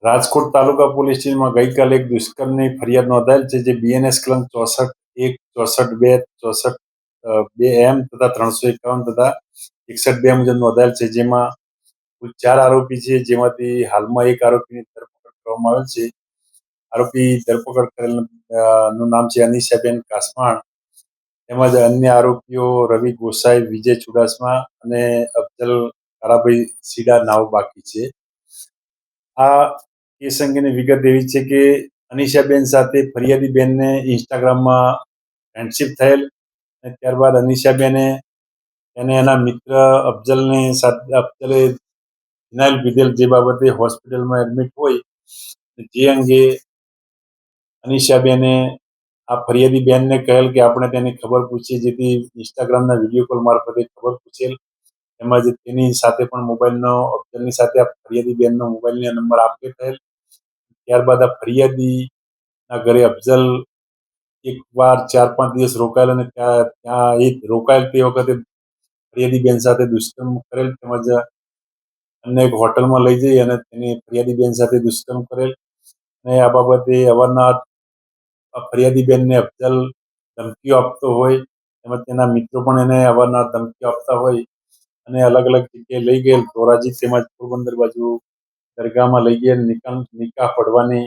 રાજકોટ તાલુકા police સ્ટેશનમાં ગઈકાલે એક દુષ્કર્મની ફરિયાદ નોંધાયેલ છે, જે બીએનએસ કલમ 64(1), 64(2), 64(2)M તથા 351 તથા 61(2) મુજબ નોંધાયેલ છે, જેમાં કુલ 4 આરોપી છે, જેમાંથી હાલમાં એક આરોપીની ધરપકડ કરવામાં આવેલ છે. આરોપી ધરપકડ કરેલ નું નામ છે અનિશાબેન કાસમાણ, તેમજ અન્ય આરોપીઓ રવિ ગોસાઈ, વિજય ચુડાસમા અને અફજલ કારાભાઈ સીડા નાવ બાકી છે. આ કેસ અંગેની વિગત એવી છે કે અનિશાબેન સાથે ફરિયાદી બેનને ઇન્સ્ટાગ્રામમાં ફ્રેન્ડશિપ થયેલ, અને ત્યારબાદ અનિશાબેને એને એના મિત્ર અફજલે ફિનાઇલ પીધેલ, જે બાબતે હોસ્પિટલમાં એડમિટ હોય. જે અંગે અનિશાબેને આ ફરિયાદી બેનને કહેલ કે આપણે તેની ખબર પૂછીએ, જેથી ઇન્સ્ટાગ્રામના વિડીયો કોલ મારફતે ખબર પૂછેલ. તેમજ તેની સાથે પણ મોબાઈલનો અફજલની સાથે આ ફરિયાદી બેનનો મોબાઈલનો નંબર આપે થયેલ. ત્યારબાદ આ ફરિયાદીના ઘરે અફજલ એકવાર 4-5 દિવસ રોકાયેલ, અને ત્યાં એક રોકાયેલ તે વખતે ફરિયાદી બેન સાથે દુષ્કર્મ કરેલ, તેમજ અન્ય એક હોટલમાં લઈ જઈ અને તેની ફરિયાદી બેન સાથે દુષ્કર્મ કરેલ. અને આ બાબતે અવારનવાર ફરિયાદી બેનને અફજલ ધમકીઓ આપતો હોય, તેમજ તેના મિત્રો પણ એને અવારનવાર ધમકીઓ આપતા હોય, અને અલગ અલગ જગ્યાએ લઈ ગયેલ, ધોરાજી તેમજ પોરબંદર બાજુ દરગાહમાં લઈ ગયેલ, નિકાહ પડવાની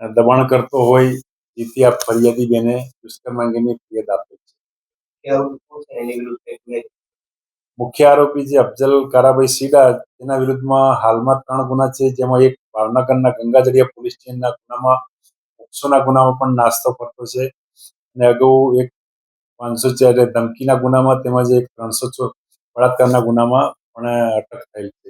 દબાણ કરતો હોય, જેથી આ ફરિયાદી બેને દુષ્કર્મ અંગેની ફરિયાદ આપે છે. મુખ્ય આરોપી જે અફજલ કારાભાઈ સીડા, તેના વિરુદ્ધમાં હાલમાં 3 ગુના છે, જેમાં એક ભાવનગરના ગંગાજળિયા પોલીસ સ્ટેશનના ગુનામાં પોક્સોના ગુનામાં પણ નાસ્તો કરતો છે, અને અગાઉ એક 504 ધમકીના ગુનામાં તેમજ એક 304 બળાત્કારના ગુનામાં પણ અટક થયેલ છે.